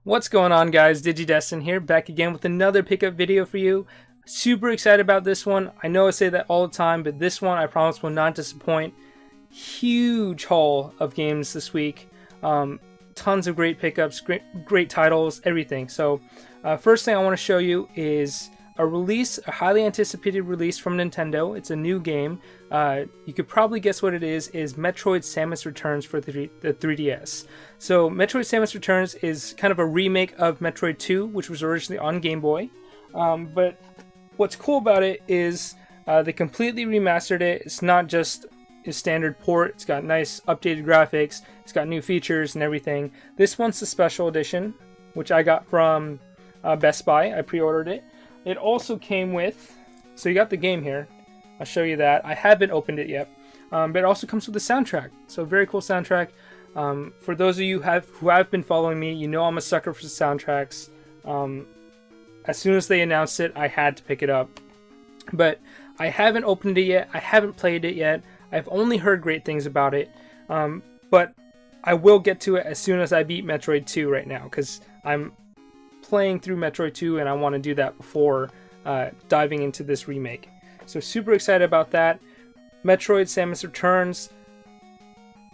What's going on, guys? Digidesdan here, back again with another pickup video for you. Super excited about this one. I know I say that all the time, but this one I promise will not disappoint. Huge haul of games this week. Tons of great pickups, great titles, everything. So first thing I want to show you is a highly anticipated release from Nintendo. It's a new game. You could probably guess what it is Metroid Samus Returns for the 3DS. So Metroid Samus Returns is kind of a remake of Metroid 2, which was originally on Game Boy. But what's cool about it is they completely remastered it. It's not just a standard port. It's got nice updated graphics. It's got new features and everything. This one's the special edition, which I got from Best Buy. I pre-ordered it. It also came with, so you got the game here. I'll show you that. I haven't opened it yet, but it also comes with a soundtrack. So very cool soundtrack. For those of you who have been following me, you know I'm a sucker for soundtracks. As soon as they announced it, I had to pick it up. But I haven't opened it yet. I haven't played it yet. I've only heard great things about it. But I will get to it as soon as I beat Metroid 2 right now, because I'm playing through Metroid 2 and I want to do that before diving into this remake. So super excited about that. Metroid Samus Returns.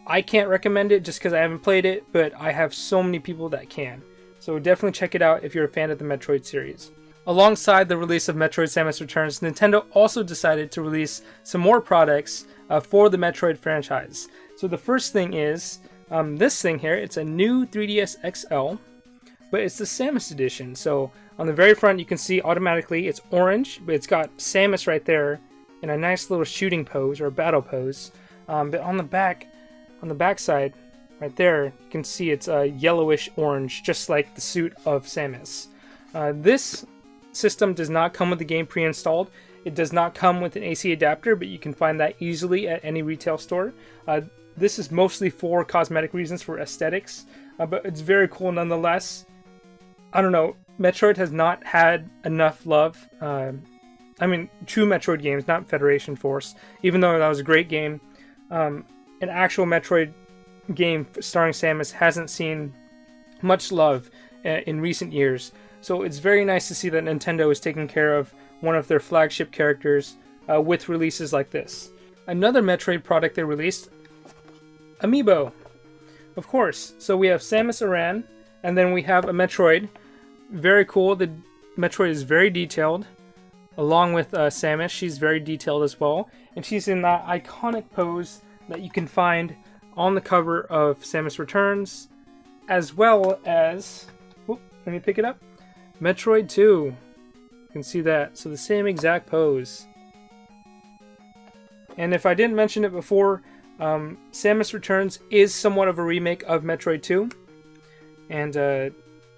I can't recommend it just because I haven't played it, but I have so many people that can. So definitely check it out if you're a fan of the Metroid series. Alongside the release of Metroid Samus Returns, Nintendo also decided to release some more products for the Metroid franchise. So the first thing is this thing here. It's a new 3DS XL, but it's the Samus edition. So on the very front, you can see automatically it's orange, but it's got Samus right there in a nice little shooting pose or a battle pose. But on the back side, right there, you can see it's a yellowish orange, just like the suit of Samus. This system does not come with the game pre-installed. It does not come with an AC adapter, but you can find that easily at any retail store. This is mostly for cosmetic reasons, for aesthetics, but it's very cool nonetheless. I don't know, Metroid has not had enough love. I mean, true Metroid games, not Federation Force, even though that was a great game. An actual Metroid game starring Samus hasn't seen much love in recent years. So it's very nice to see that Nintendo is taking care of one of their flagship characters with releases like this. Another Metroid product they released, Amiibo, of course. So we have Samus Aran, and then we have a Metroid. Very cool. The Metroid is very detailed, along with Samus. She's very detailed as well, and she's in that iconic pose that you can find on the cover of Samus Returns, as well as, let me pick it up, Metroid 2. You can see that. So the same exact pose. And if I didn't mention it before, Samus Returns is somewhat of a remake of Metroid 2. And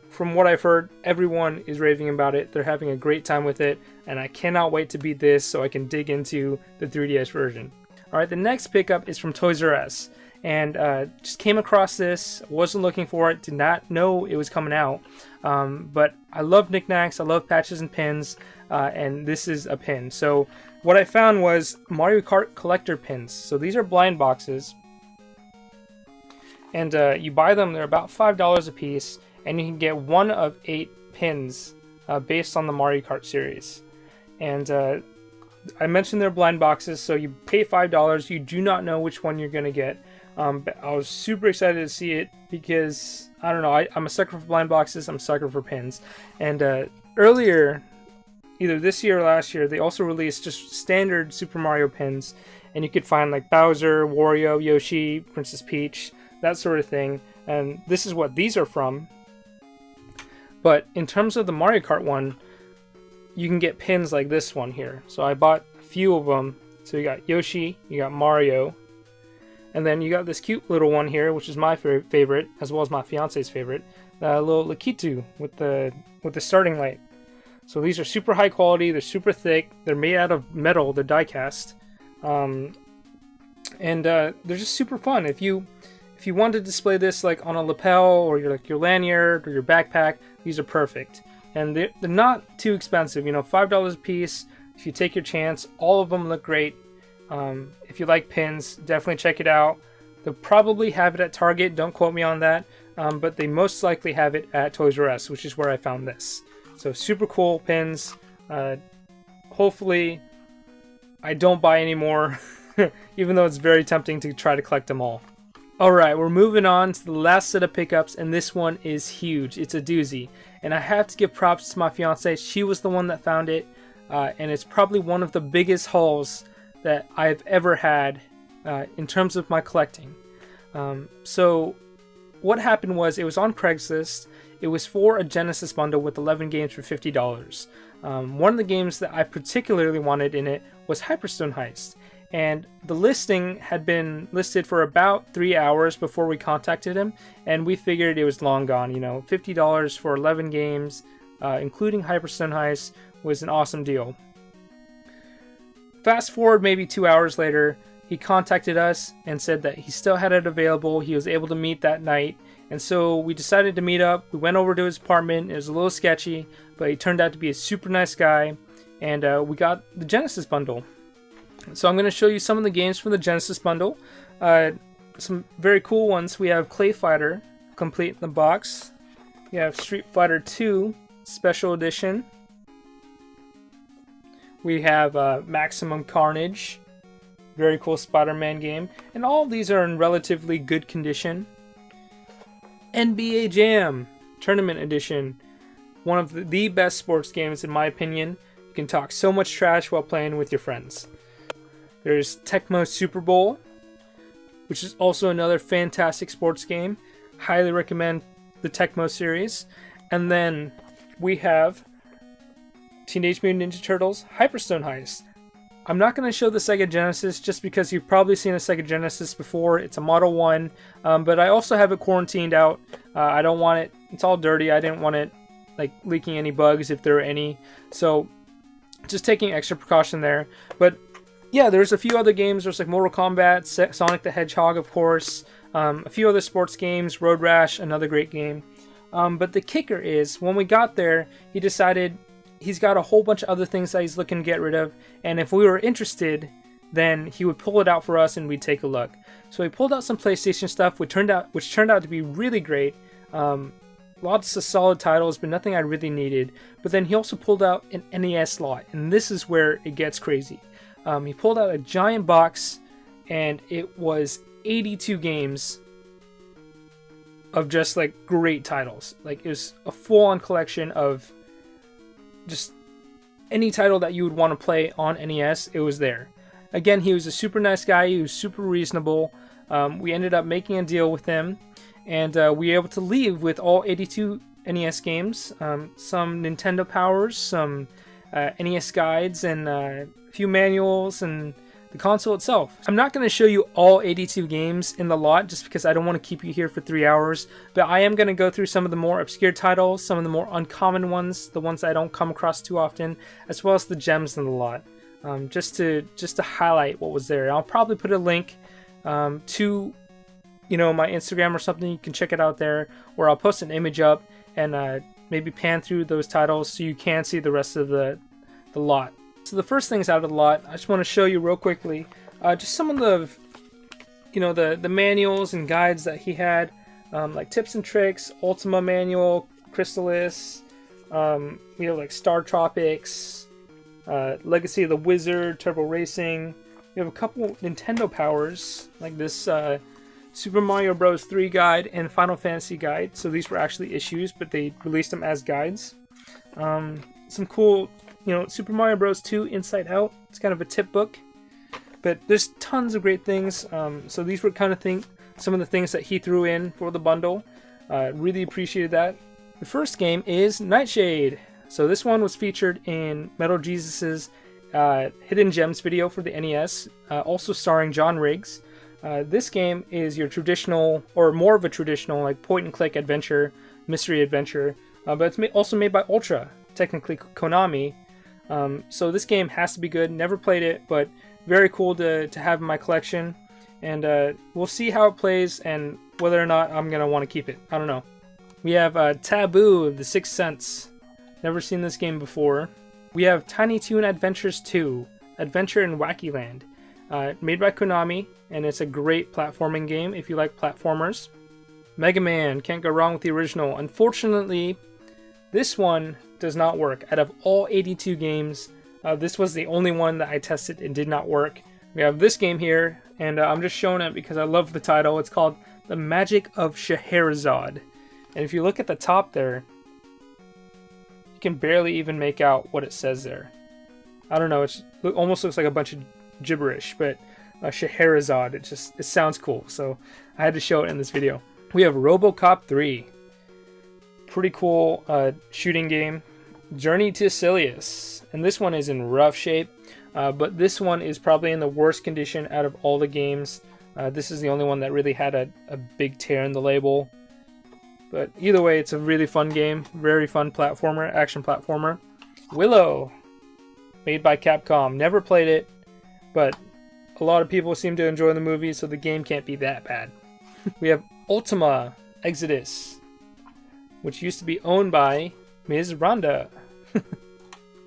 from what I've heard, everyone is raving about it. They're having a great time with it. And I cannot wait to beat this so I can dig into the 3DS version. Alright, the next pickup is from Toys R Us. And just came across this, wasn't looking for it, did not know it was coming out. But I love knickknacks, I love patches and pins, and this is a pin. So what I found was Mario Kart collector pins. So these are blind boxes, and you buy them, they're about $5 a piece, and you can get one of 8 pins based on the Mario Kart series. And I mentioned they're blind boxes, so you pay $5, you do not know which one you're going to get. But I was super excited to see it because, I don't know, I'm a sucker for blind boxes, I'm a sucker for pins. And earlier, either this year or last year, they also released just standard Super Mario pins. And you could find like Bowser, Wario, Yoshi, Princess Peach, that sort of thing. And this is what these are from. But in terms of the Mario Kart one, you can get pins like this one here. So I bought a few of them. So you got Yoshi, you got Mario, and then you got this cute little one here, which is my favorite, as well as my fiance's favorite, little Lakitu with the starting light. So these are super high quality, they're super thick, they're made out of metal, they're die cast, and they're just super fun. If you want to display this like on a lapel or your lanyard or your backpack, these are perfect. And they're not too expensive, you know, $5 a piece. If you take your chance, all of them look great. If you like pins, definitely check it out. They'll probably have it at Target, don't quote me on that. but they most likely have it at Toys R Us, which is where I found this. So super cool pins. Hopefully I don't buy any more, even though it's very tempting to try to collect them all. Alright, we're moving on to the last set of pickups, and this one is huge. It's a doozy. And I have to give props to my fiance. She was the one that found it, and it's probably one of the biggest hauls that I've ever had in terms of my collecting. So what happened was, it was on Craigslist. It was for a Genesis bundle with 11 games for $50. One of the games that I particularly wanted in it was Hyperstone Heist. And the listing had been listed for about 3 hours before we contacted him, and we figured it was long gone. You know, $50 for 11 games, including Hyperstone Heist, was an awesome deal. Fast forward maybe 2 hours later, he contacted us and said that he still had it available. He was able to meet that night, and so we decided to meet up. We went over to his apartment. It was a little sketchy, but he turned out to be a super nice guy, and we got the Genesis bundle. So I'm going to show you some of the games from the Genesis bundle. Some very cool ones. We have Clay Fighter, complete in the box. We have Street Fighter 2, Special Edition. We have Maximum Carnage, very cool Spider-Man game. And all of these are in relatively good condition. NBA Jam, Tournament Edition. One of the best sports games in my opinion. You can talk so much trash while playing with your friends. There's Tecmo Super Bowl, which is also another fantastic sports game. Highly recommend the Tecmo series. And then we have Teenage Mutant Ninja Turtles Hyperstone Heist. I'm not going to show the Sega Genesis just because you've probably seen a Sega Genesis before. It's a Model 1, but I also have it quarantined out. I don't want it, it's all dirty. I didn't want it like leaking any bugs if there are any. So just taking extra precaution there. But yeah, there's a few other games. There's like Mortal Kombat, Sonic the Hedgehog, of course. A few other sports games, Road Rash, another great game. But the kicker is, when we got there, he decided he's got a whole bunch of other things that he's looking to get rid of. And if we were interested, then he would pull it out for us and we'd take a look. So he pulled out some PlayStation stuff, which turned out to be really great. Lots of solid titles, but nothing I really needed. But then he also pulled out an NES lot, and this is where it gets crazy. He pulled out a giant box, and it was 82 games of just like great titles. Like, it was a full-on collection of just any title that you would want to play on NES. It was there. Again, he was a super nice guy. He was super reasonable. We ended up making a deal with him, and we were able to leave with all 82 NES games, some Nintendo powers, some NES guides, and a few manuals, and the console itself. I'm not going to show you all 82 games in the lot just because I don't want to keep you here for 3 hours, but I am going to go through some of the more obscure titles, some of the more uncommon ones, the ones I don't come across too often, as well as the gems in the lot, just to highlight what was there. I'll probably put a link to my Instagram or something. You can check it out there, or I'll post an image up and maybe pan through those titles so you can see the rest of the lot. So the first things out of the lot, I just want to show you real quickly, just some of the manuals and guides that he had, like Tips and Tricks, Ultima Manual, Crystalis, we have like Star Tropics, Legacy of the Wizard, Turbo Racing. We have a couple Nintendo powers, like this Super Mario Bros. 3 guide and Final Fantasy guide. So these were actually issues, but they released them as guides. Some cool, Super Mario Bros. 2 Inside Out. It's kind of a tip book, but there's tons of great things. So these were some of the things that he threw in for the bundle. Really appreciated that. The first game is Nightshade. So this one was featured in Metal Jesus's Hidden Gems video for the NES, also starring John Riggs. This game is your traditional, or more of a traditional, like point-and-click adventure, mystery adventure, but it's also made by Ultra, technically Konami. So this game has to be good. Never played it, but very cool to have in my collection. And we'll see how it plays and whether or not I'm going to want to keep it. I don't know. We have Taboo, The Sixth Sense. Never seen this game before. We have Tiny Toon Adventures 2, Adventure in Wacky Land. Made by Konami, and it's a great platforming game if you like platformers. Mega Man, can't go wrong with the original. Unfortunately, this one does not work. Out of all 82 games, this was the only one that I tested and did not work. We have this game here, and I'm just showing it because I love the title. It's called The Magic of Scheherazade. And if you look at the top there, you can barely even make out what it says there. I don't know, it almost looks like a bunch of gibberish, but Scheherazade, it sounds cool, so I had to show it in this video. We have RoboCop 3. Pretty cool shooting game. Journey to Silius. And this one is in rough shape, but this one is probably in the worst condition out of all the games. This is the only one that really had a big tear in the label. But either way, it's a really fun game. Very fun platformer, action platformer. Willow, made by Capcom. Never played it, but a lot of people seem to enjoy the movie, so the game can't be that bad. We have Ultima Exodus, which used to be owned by Ms. Rhonda.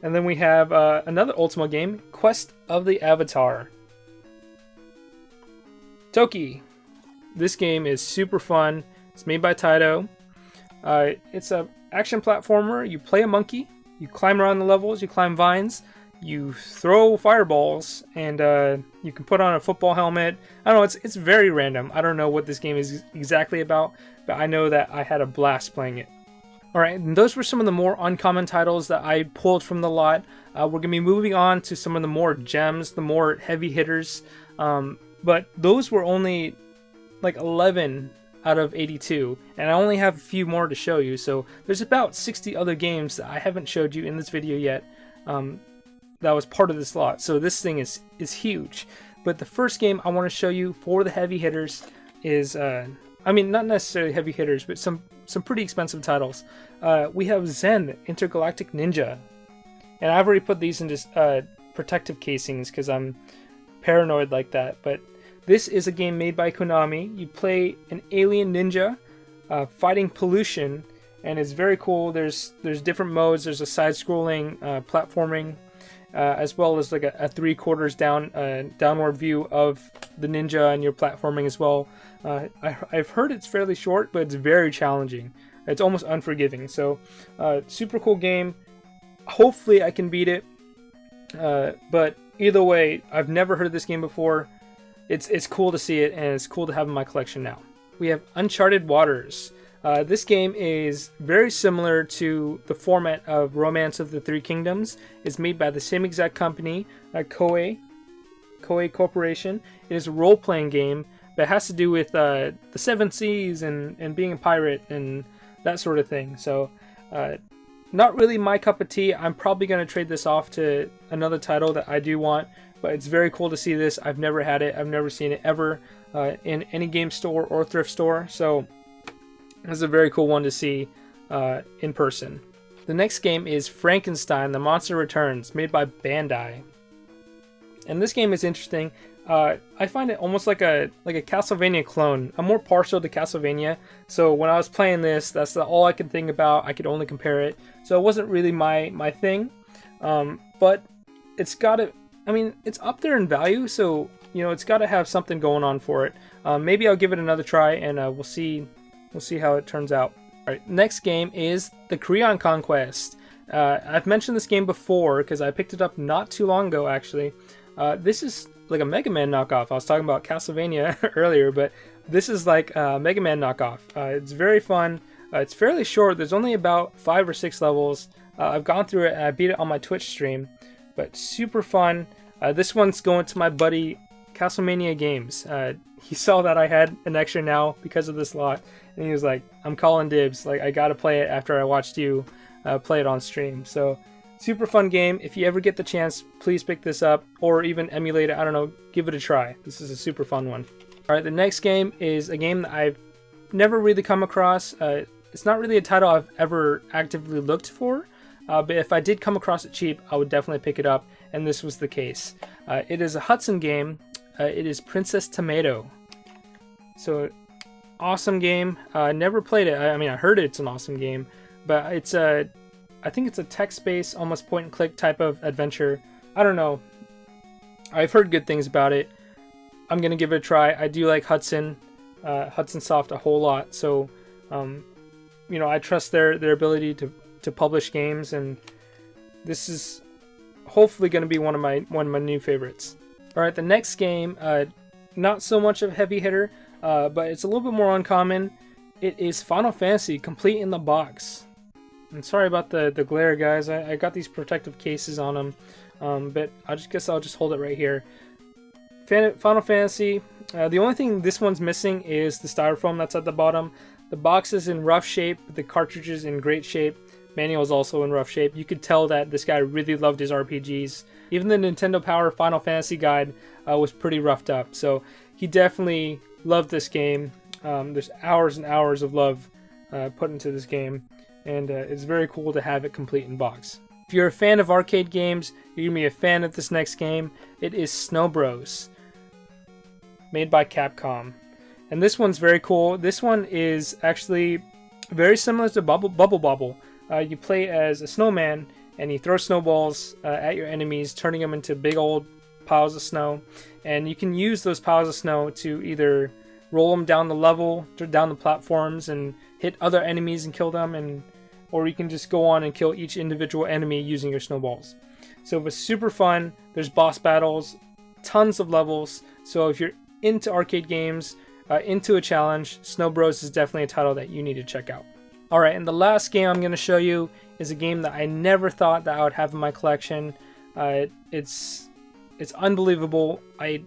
And then we have another Ultima game, Quest of the Avatar. Toki. This game is super fun. It's made by Taito. It's a action platformer. You play a monkey. You climb around the levels. You climb vines. You throw fireballs, and you can put on a football helmet. I don't know. It's very random. I don't know what this game is exactly about, but I know that I had a blast playing it. Alright, and those were some of the more uncommon titles that I pulled from the lot. We're going to be moving on to some of the more gems, the more heavy hitters. But those were only like 11 out of 82, and I only have a few more to show you. So there's about 60 other games that I haven't showed you in this video yet that was part of this lot. So this thing is huge. But the first game I want to show you for the heavy hitters is, I mean, not necessarily heavy hitters, but some pretty expensive titles. We have Zen Intergalactic Ninja, and I've already put these into protective casings because I'm paranoid like that. But this is a game made by Konami. You play an alien ninja fighting pollution, and it's very cool. There's different modes. There's a side-scrolling platforming, as well as like a 3/4 down downward view of the ninja, and your platforming as well. I've heard it's fairly short, but it's very challenging. It's almost unforgiving. So super cool game. Hopefully I can beat it. But either way, I've never heard of this game before. It's cool to see it, and it's cool to have in my collection now. We have Uncharted Waters. This game is very similar to the format of Romance of the Three Kingdoms. It's made by the same exact company, Koei Corporation. It is a role-playing game that has to do with the Seven Seas and being a pirate and that sort of thing. So not really my cup of tea. I'm probably going to trade this off to another title that I do want, but it's very cool to see this. I've never had it. I've never seen it ever in any game store or thrift store. So this is a very cool one to see in person. The next game is Frankenstein: The Monster Returns, made by Bandai. And this game is interesting. I find it almost like a Castlevania clone. I'm more partial to Castlevania, so when I was playing this, that's all I could think about. I could only compare it, so it wasn't really my thing. But it's got to, I mean, it's up there in value, so you know it's got to have something going on for it. Maybe I'll give it another try, and we'll see how it turns out. All right, next game is the Creon Conquest. I've mentioned this game before because I picked it up not too long ago, actually. This is like a Mega Man knockoff. I was talking about Castlevania earlier, but this is like a Mega Man knockoff. It's very fun. It's fairly short. There's only about 5 or 6 levels. I've gone through it and I beat it on my Twitch stream, but super fun. This one's going to my buddy Castlemania Games. He saw that I had an extra now because of this lot, and he was like, I'm calling dibs. Like, I gotta play it after I watched you play it on stream. So super fun game. If you ever get the chance, please pick this up or even emulate it. I don't know, give it a try. This is a super fun one. All right, the next game is a game that I've never really come across. It's not really a title I've ever actively looked for, but if I did come across it cheap, I would definitely pick it up, and this was the case. It is a Hudson game. It is Princess Tomato. So, awesome game. Never played it. I mean, I heard it's an awesome game, but it's I think it's a text-based, almost point-and-click type of adventure. I don't know. I've heard good things about it. I'm gonna give it a try. I do like Hudson. Hudson Soft a whole lot, so you know, I trust their ability to publish games, and this is hopefully going to be one of my new favorites. All right, the next game, not so much of a heavy hitter, but it's a little bit more uncommon. It is Final Fantasy Complete in the Box. And sorry about the glare, guys. I got these protective cases on them, but I guess I'll just hold it right here. Final Fantasy. The only thing this one's missing is the styrofoam that's at the bottom. The box is in rough shape, but the cartridge is in great shape. Manual is also in rough shape. You could tell that this guy really loved his RPGs. Even the Nintendo Power Final Fantasy guide was pretty roughed up, so he definitely loved this game. There's hours and hours of love put into this game, and it's very cool to have it complete in box. If you're a fan of arcade games, you're going to be a fan of this next game. It is Snow Bros, made by Capcom. And this one's very cool. This one is actually very similar to Bubble Bobble. You play as a snowman, and you throw snowballs at your enemies, turning them into big old piles of snow. And you can use those piles of snow to either roll them down the level, down the platforms, and hit other enemies and kill them, or you can just go on and kill each individual enemy using your snowballs. So it was super fun. There's boss battles, tons of levels. So if you're into arcade games, into a challenge, Snow Bros is definitely a title that you need to check out. Alright, and the last game I'm going to show you is a game that I never thought that I would have in my collection. It's unbelievable. I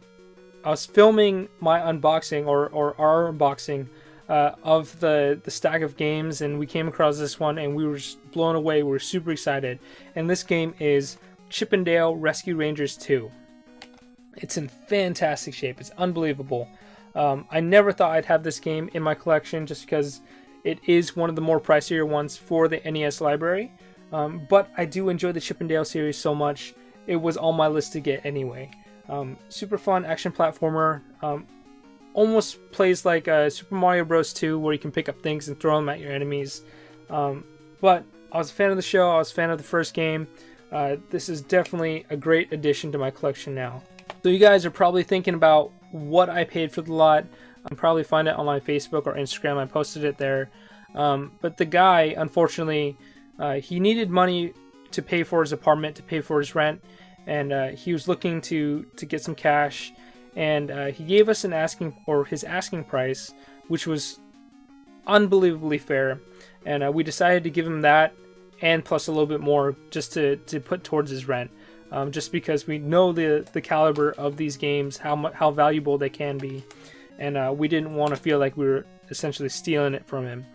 was filming my unboxing, or our unboxing, of the stack of games, and we came across this one, and we were just blown away. We were super excited. And this game is Chip 'n Dale Rescue Rangers 2. It's in fantastic shape. It's unbelievable. I never thought I'd have this game in my collection just because it is one of the more pricier ones for the NES library. But I do enjoy the Chip 'n Dale series so much, it was on my list to get anyway. Super fun action platformer. Almost plays like Super Mario Bros. 2, where you can pick up things and throw them at your enemies. But I was a fan of the show. I was a fan of the first game. This is definitely a great addition to my collection now. So you guys are probably thinking about what I paid for the lot. I'll probably find it on my Facebook or Instagram. I posted it there. But the guy, unfortunately, he needed money to pay for his apartment, to pay for his rent, and he was looking to get some cash. And he gave us his asking price, which was unbelievably fair. And we decided to give him that and plus a little bit more just to put towards his rent. Just because we know the caliber of these games, how valuable they can be, and we didn't want to feel like we were essentially stealing it from him.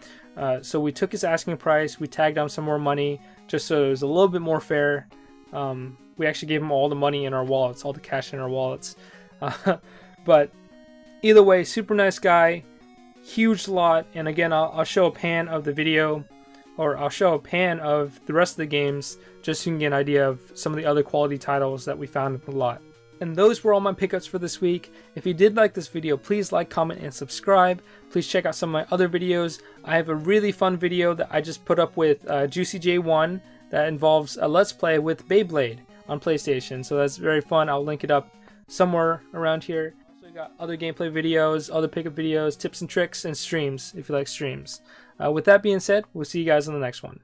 So we took his asking price, we tagged on some more money, just so it was a little bit more fair. We actually gave him all the money in our wallets, all the cash in our wallets. But either way, super nice guy, huge lot, and again, I'll show a pan of the video, or I'll show a pan of the rest of the games, just so you can get an idea of some of the other quality titles that we found in the lot. And those were all my pickups for this week. If you did like this video, please like, comment, and subscribe. Please check out some of my other videos. I have a really fun video that I just put up with Juicy J1 that involves a Let's Play with Beyblade on PlayStation. So that's very fun. I'll link it up somewhere around here. Also got other gameplay videos, other pickup videos, tips and tricks, and streams if you like streams. With that being said, we'll see you guys on the next one.